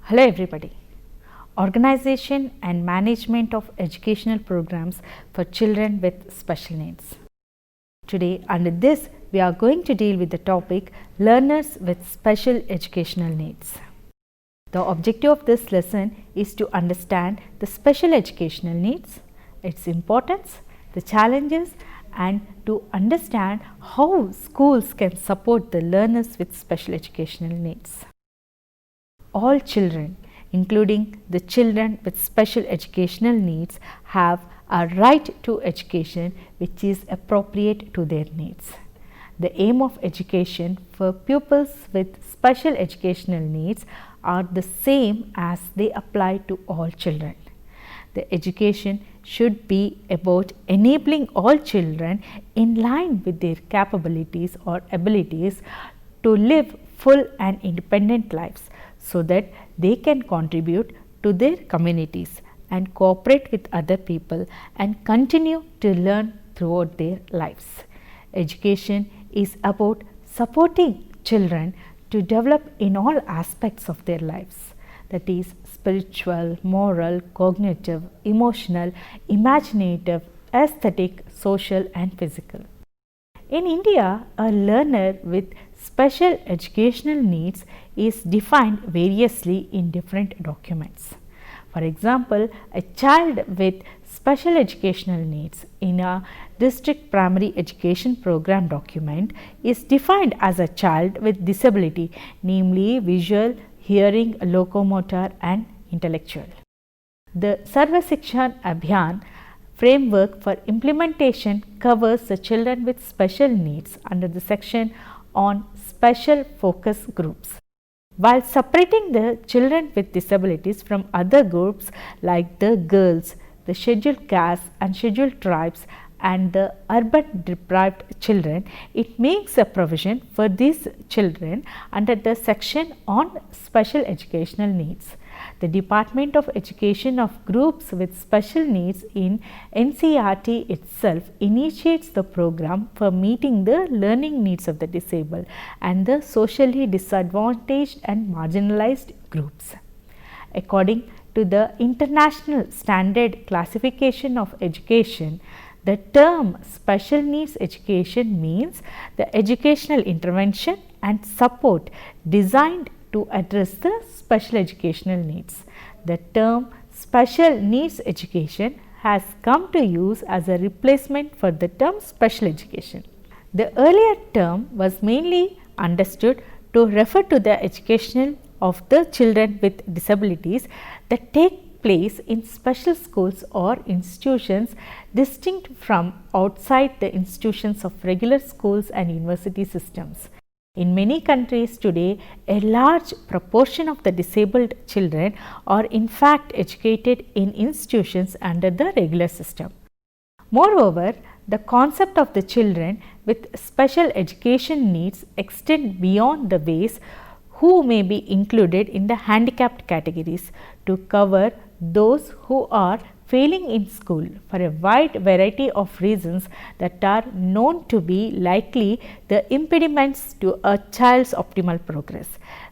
Hello everybody. Organization and management of educational programs for children with special needs. Today under this we are going to deal with the topic learners with special educational needs. The objective of this lesson is to understand the special educational needs, its importance, the challenges, and to understand how schools can support the learners with special educational needs. All children, including the children with special educational needs, have a right to education which is appropriate to their needs. The aim of education for pupils with special educational needs are the same as they apply to all children. The education should be about enabling all children in line with their capabilities or abilities to live full and independent lives, so that they can contribute to their communities and cooperate with other people and continue to learn throughout their lives. Education is about supporting children to develop in all aspects of their lives, that is spiritual, moral, cognitive, emotional, imaginative, aesthetic, social and physical. In India, a learner with special educational needs is defined variously in different documents. For example, a child with special educational needs in a district primary education program document is defined as a child with disability, namely visual, hearing, locomotor and intellectual. The Sarva Shiksha Abhiyan framework for implementation covers the children with special needs under the section on special focus groups, while separating the children with disabilities from other groups like the girls, the scheduled castes and scheduled tribes and the urban deprived children. It makes a provision for these children under the section on special educational needs. The Department of Education of groups with special needs in NCERT itself initiates the program for meeting the learning needs of the disabled and the socially disadvantaged and marginalized groups. According to the International Standard Classification of Education, the term special needs education means the educational intervention and support designed to address the special educational needs. The term special needs education has come to use as a replacement for the term special education. The earlier term was mainly understood to refer to the education of the children with disabilities that take place in special schools or institutions distinct from outside the institutions of regular schools and university systems. In many countries today, a large proportion of the disabled children are in fact educated in institutions under the regular system. Moreover, the concept of the children with special education needs extend beyond the ways who may be included in the handicapped categories to cover those who are failing in school for a wide variety of reasons that are known to be likely the impediments to a child's optimal progress.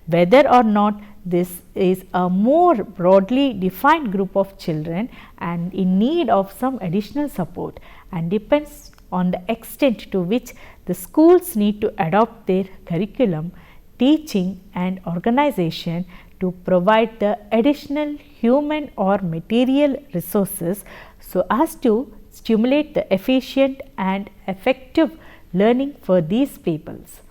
Whether or not this is a more broadly defined group of children and in need of some additional support and depends on the extent to which the schools need to adopt their curriculum, teaching and organization to provide the additional human or material resources so as to stimulate the efficient and effective learning for these peoples.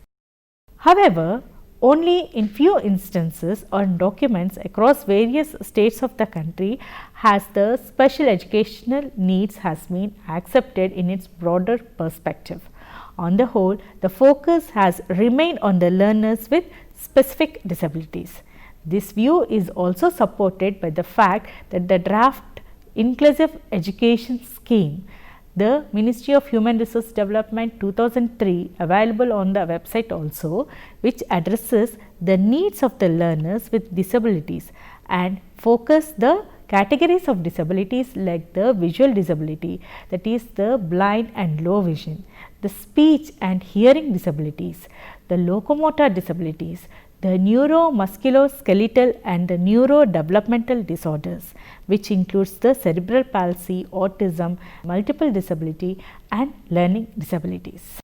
However, only in few instances or documents across various states of the country has the special educational needs has been accepted in its broader perspective. On the whole, the focus has remained on the learners with specific disabilities. This view is also supported by the fact that the draft Inclusive Education Scheme, the Ministry of Human Resource Development 2003, available on the website also, which addresses the needs of the learners with disabilities and focus the categories of disabilities like the visual disability, that is the blind and low vision, the speech and hearing disabilities, the locomotor disabilities, the neuromusculoskeletal and the neurodevelopmental disorders, which includes the cerebral palsy, autism, multiple disability and learning disabilities.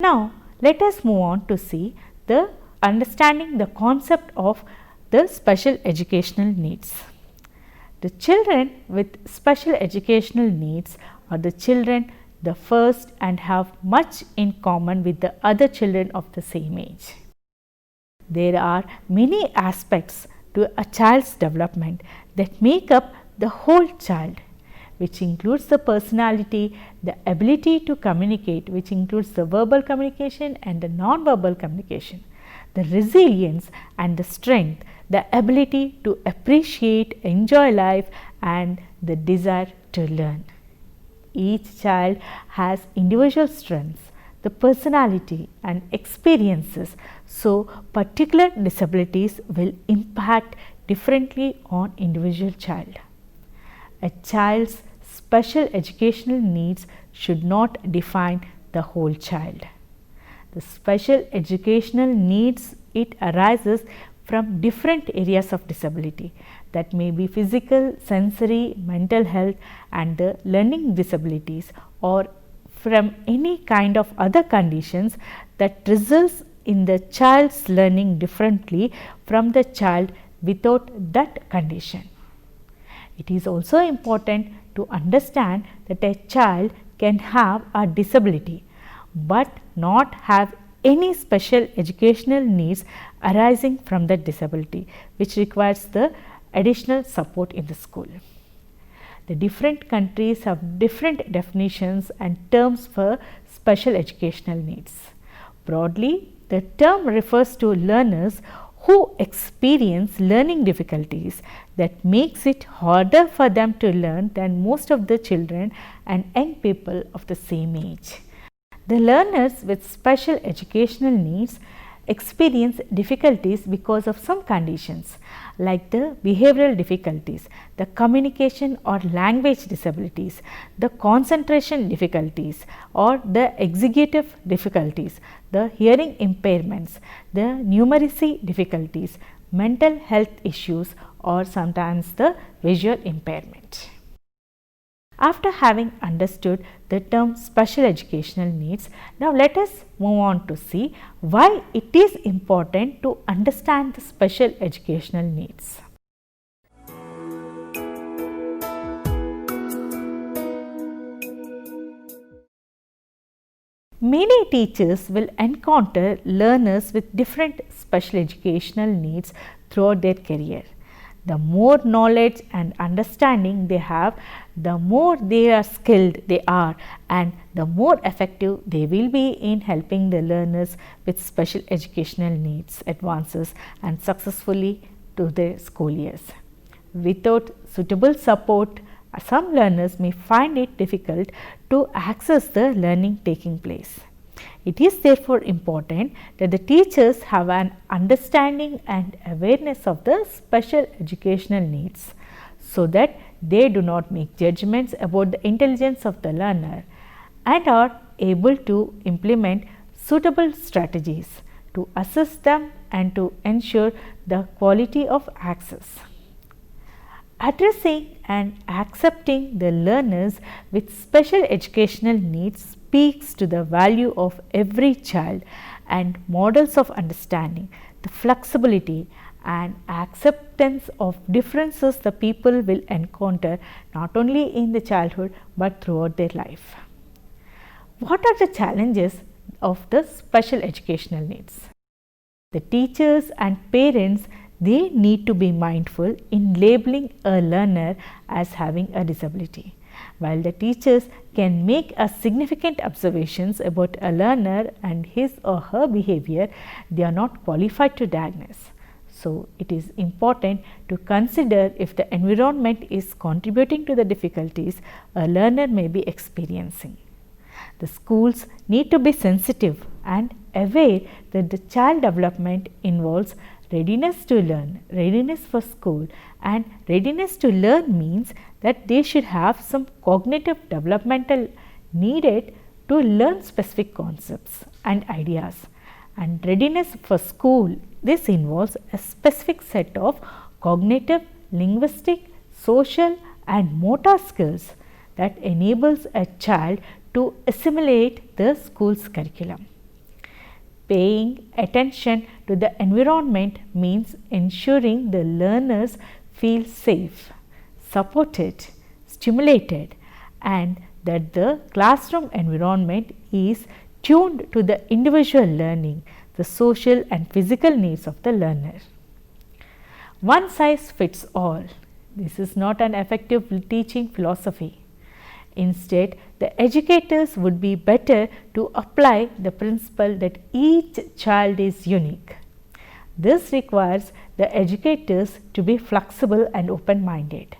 Now, let us move on to see the understanding the concept of the special educational needs. The children with special educational needs are the children the first and have much in common with the other children of the same age. There are many aspects to a child's development that make up the whole child, which includes the personality, the ability to communicate, which includes the verbal communication and the non-verbal communication, the resilience and the strength, the ability to appreciate, enjoy life and the desire to learn. Each child has individual strengths, the personality and experiences, so particular disabilities will impact differently on individual child. A child's special educational needs should not define the whole child. The special educational needs, it arises from different areas of disability, that may be physical, sensory, mental health and the learning disabilities, or from any kind of other conditions that results in the child's learning differently from the child without that condition. It is also important to understand that a child can have a disability, but not have any special educational needs arising from that disability, which requires the additional support in the school. The different countries have different definitions and terms for special educational needs. Broadly, the term refers to learners who experience learning difficulties that makes it harder for them to learn than most of the children and young people of the same age. The learners with special educational needs experience difficulties because of some conditions like the behavioral difficulties, the communication or language disabilities, the concentration difficulties or the executive difficulties, the hearing impairments, the numeracy difficulties, mental health issues or sometimes the visual impairment. After having understood the term special educational needs, now let us move on to see why it is important to understand the special educational needs. Many teachers will encounter learners with different special educational needs throughout their career. The more knowledge and understanding they have, the more they are skilled they are, and the more effective they will be in helping the learners with special educational needs advances and successfully to their school years. Without suitable support, some learners may find it difficult to access the learning taking place. It is therefore important that the teachers have an understanding and awareness of the special educational needs, so that they do not make judgments about the intelligence of the learner and are able to implement suitable strategies to assess them and to ensure the quality of access. Addressing and accepting the learners with special educational needs speaks to the value of every child and models of understanding, the flexibility and acceptance of differences the people will encounter not only in the childhood but throughout their life. What are the challenges of the special educational needs? The teachers and parents, they need to be mindful in labeling a learner as having a disability. While the teachers can make a significant observations about a learner and his or her behavior, they are not qualified to diagnose. So, it is important to consider if the environment is contributing to the difficulties a learner may be experiencing. The schools need to be sensitive and aware that the child development involves readiness to learn, readiness for school, and readiness to learn means that they should have some cognitive developmental needed to learn specific concepts and ideas. And readiness for school, this involves a specific set of cognitive, linguistic, social and motor skills that enables a child to assimilate the school's curriculum. Paying attention to the environment means ensuring the learners feel safe, supported, stimulated, and that the classroom environment is tuned to the individual learning, the social and physical needs of the learner. One size fits all. This is not an effective teaching philosophy. Instead, the educators would be better to apply the principle that each child is unique. This requires the educators to be flexible and open-minded.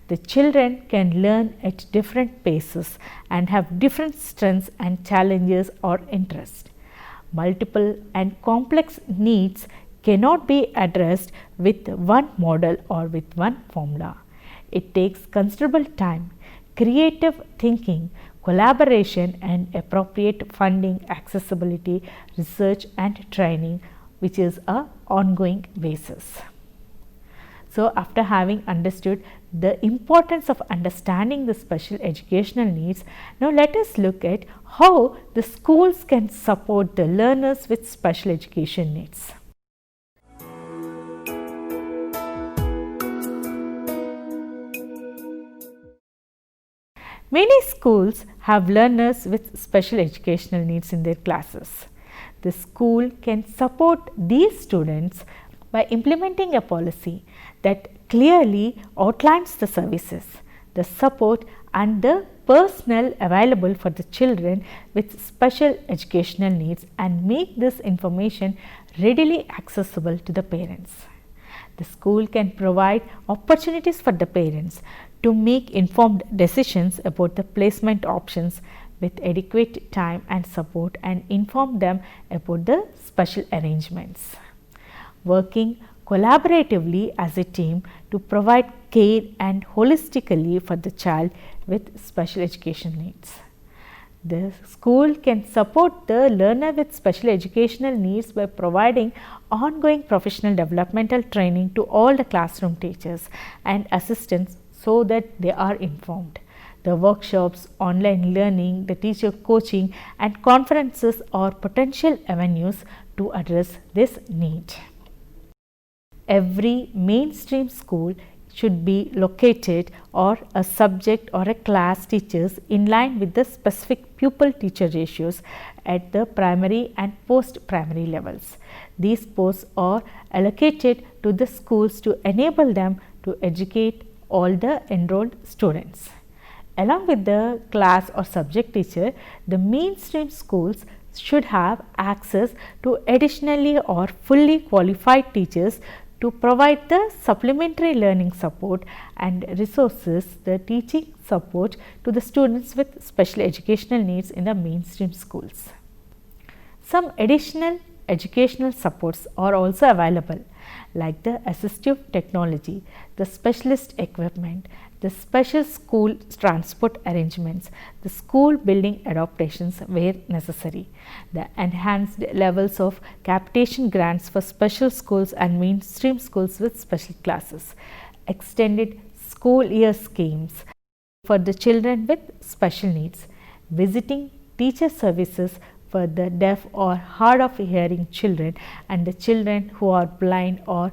The children can learn at different paces and have different strengths and challenges or interests. Multiple and complex needs cannot be addressed with one model or with one formula. It takes considerable time, creative thinking, collaboration and appropriate funding, accessibility, research and training, which is an ongoing basis. So, after having understood the importance of understanding the special educational needs, now let us look at how the schools can support the learners with special education needs. Many schools have learners with special educational needs in their classes. The school can support these students by implementing a policy that clearly outlines the services, the support and the personnel available for the children with special educational needs and make this information readily accessible to the parents. The school can provide opportunities for the parents to make informed decisions about the placement options with adequate time and support and inform them about the special arrangements. Working collaboratively as a team to provide care and holistically for the child with special education needs. The school can support the learner with special educational needs by providing ongoing professional developmental training to all the classroom teachers and assistants so that they are informed. The workshops, online learning, the teacher coaching and conferences are potential avenues to address this need. Every mainstream school should be located or a subject or a class teachers in line with the specific pupil teacher ratios at the primary and post primary levels. These posts are allocated to the schools to enable them to educate all the enrolled students. Along with the class or subject teacher, the mainstream schools should have access to additionally or fully qualified teachers to provide the supplementary learning support and resources, the teaching support to the students with special educational needs in the mainstream schools. Some additional educational supports are also available, like the assistive technology, the specialist equipment, the special school transport arrangements, the school building adaptations where necessary, the enhanced levels of capitation grants for special schools and mainstream schools with special classes, extended school year schemes for the children with special needs, visiting teacher services for the deaf or hard of hearing children and the children who are blind or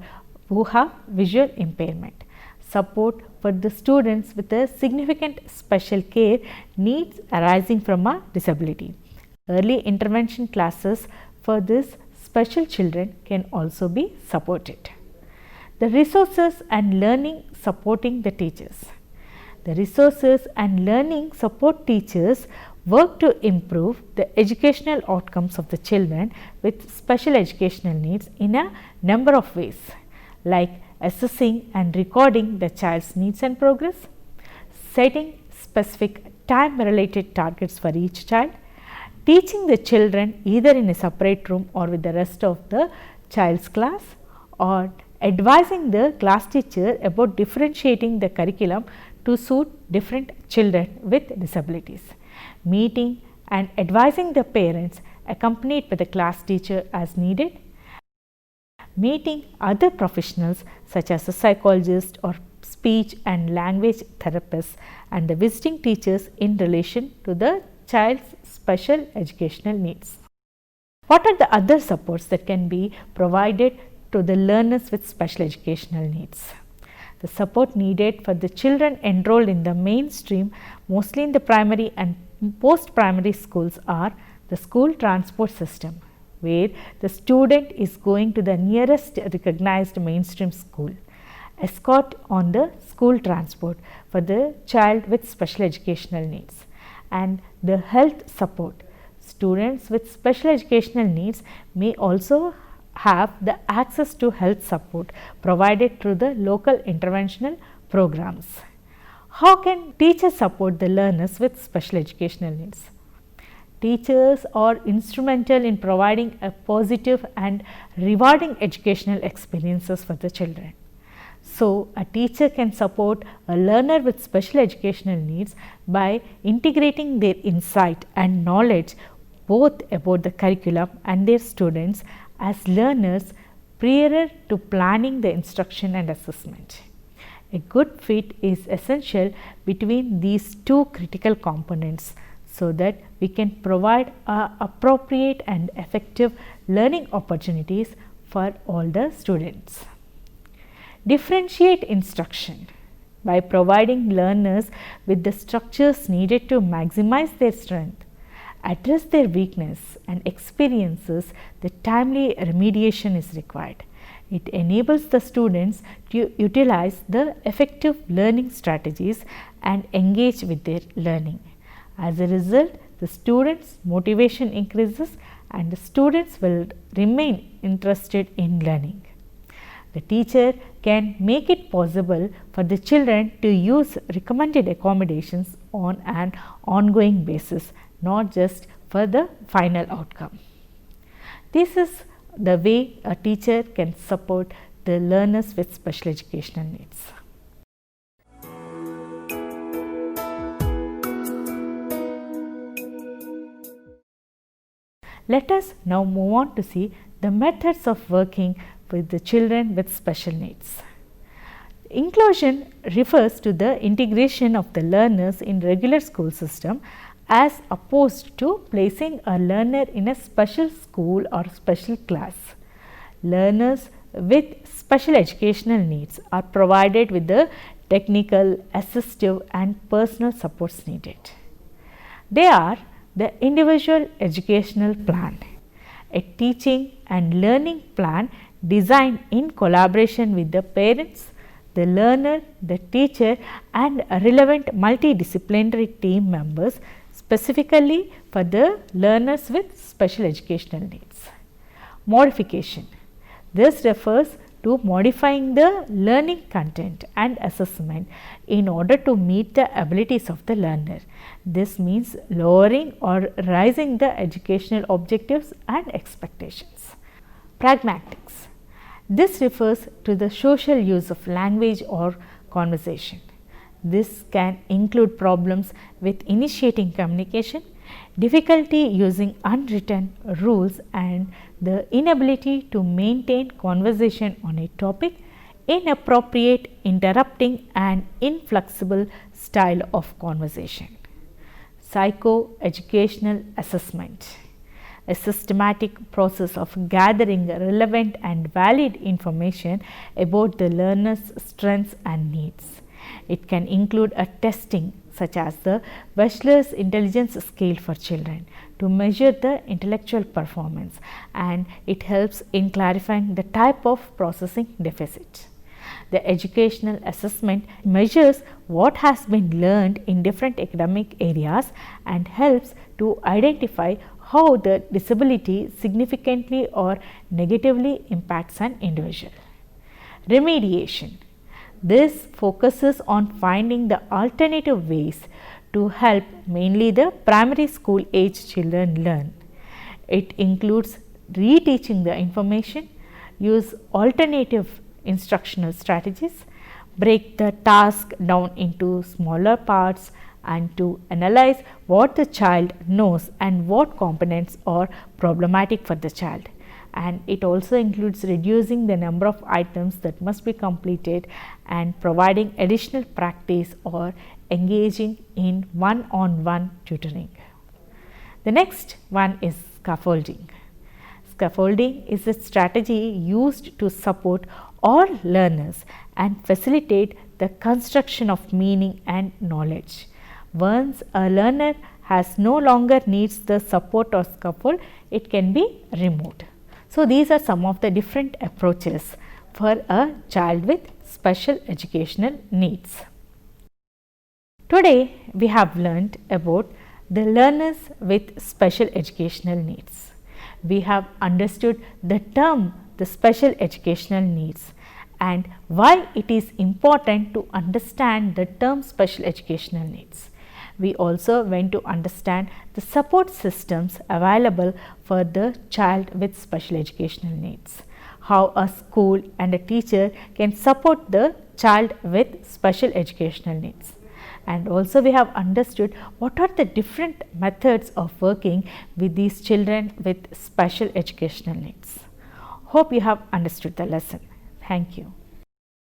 who have visual impairment, support for the students with a significant special care needs arising from a disability. Early intervention classes for these special children can also be supported. The resources and learning supporting the teachers. The resources and learning support teachers work to improve the educational outcomes of the children with special educational needs in a number of ways, like assessing and recording the child's needs and progress, setting specific time-related targets for each child, teaching the children either in a separate room or with the rest of the child's class, or advising the class teacher about differentiating the curriculum to suit different children with disabilities. Meeting and advising the parents accompanied by the class teacher as needed. Meeting other professionals such as a psychologist or speech and language therapists and the visiting teachers in relation to the child's special educational needs. What are the other supports that can be provided to the learners with special educational needs? The support needed for the children enrolled in the mainstream, mostly in the primary and post-primary schools, are the school transport system, where the student is going to the nearest recognized mainstream school, escort on the school transport for the child with special educational needs, and the health support. Students with special educational needs may also have the access to health support provided through the local interventional programs. How can teachers support the learners with special educational needs? Teachers are instrumental in providing a positive and rewarding educational experiences for the children. So, a teacher can support a learner with special educational needs by integrating their insight and knowledge both about the curriculum and their students as learners prior to planning the instruction and assessment. A good fit is essential between these two critical components so that we can provide appropriate and effective learning opportunities for all the students. Differentiate instruction. By providing learners with the structures needed to maximize their strength, address their weakness and experiences, the timely remediation is required. It enables the students to utilize the effective learning strategies and engage with their learning. As a result, the students' motivation increases and the students will remain interested in learning. The teacher can make it possible for the children to use recommended accommodations on an ongoing basis, not just for the final outcome. This is the way a teacher can support the learners with special educational needs. Let us now move on to see the methods of working with the children with special needs. Inclusion refers to the integration of the learners in regular school system as opposed to placing a learner in a special school or special class. Learners with special educational needs are provided with the technical, assistive and personal supports needed. They are the individual educational plan, a teaching and learning plan designed in collaboration with the parents, the learner, the teacher and relevant multidisciplinary team members specifically for the learners with special educational needs. Modification. This refers to modifying the learning content and assessment in order to meet the abilities of the learner. This means lowering or raising the educational objectives and expectations. Pragmatics. This refers to the social use of language or conversation. This can include problems with initiating communication, difficulty using unwritten rules and the inability to maintain conversation on a topic, inappropriate, interrupting and inflexible style of conversation. Psycho-educational assessment. A systematic process of gathering relevant and valid information about the learner's strengths and needs. It can include a testing such as the Wechsler's intelligence scale for children to measure the intellectual performance, and it helps in clarifying the type of processing deficit. The educational assessment measures what has been learned in different academic areas and helps to identify how the disability significantly or negatively impacts an individual. Remediation. This focuses on finding the alternative ways to help mainly the primary school age children learn. It includes reteaching the information, use alternative instructional strategies, break the task down into smaller parts, and to analyze what the child knows and what components are problematic for the child. And it also includes reducing the number of items that must be completed and providing additional practice or engaging in one-on-one tutoring. The next one is scaffolding. Scaffolding is a strategy used to support all learners and facilitate the construction of meaning and knowledge. Once a learner has no longer needs the support or scaffold, it can be removed. So, these are some of the different approaches for a child with special educational needs. Today, we have learnt about the learners with special educational needs. We have understood the term the special educational needs and why it is important to understand the term special educational needs. We also went to understand the support systems available for the child with special educational needs, how a school and a teacher can support the child with special educational needs. And also we have understood what are the different methods of working with these children with special educational needs. Hope you have understood the lesson. Thank you.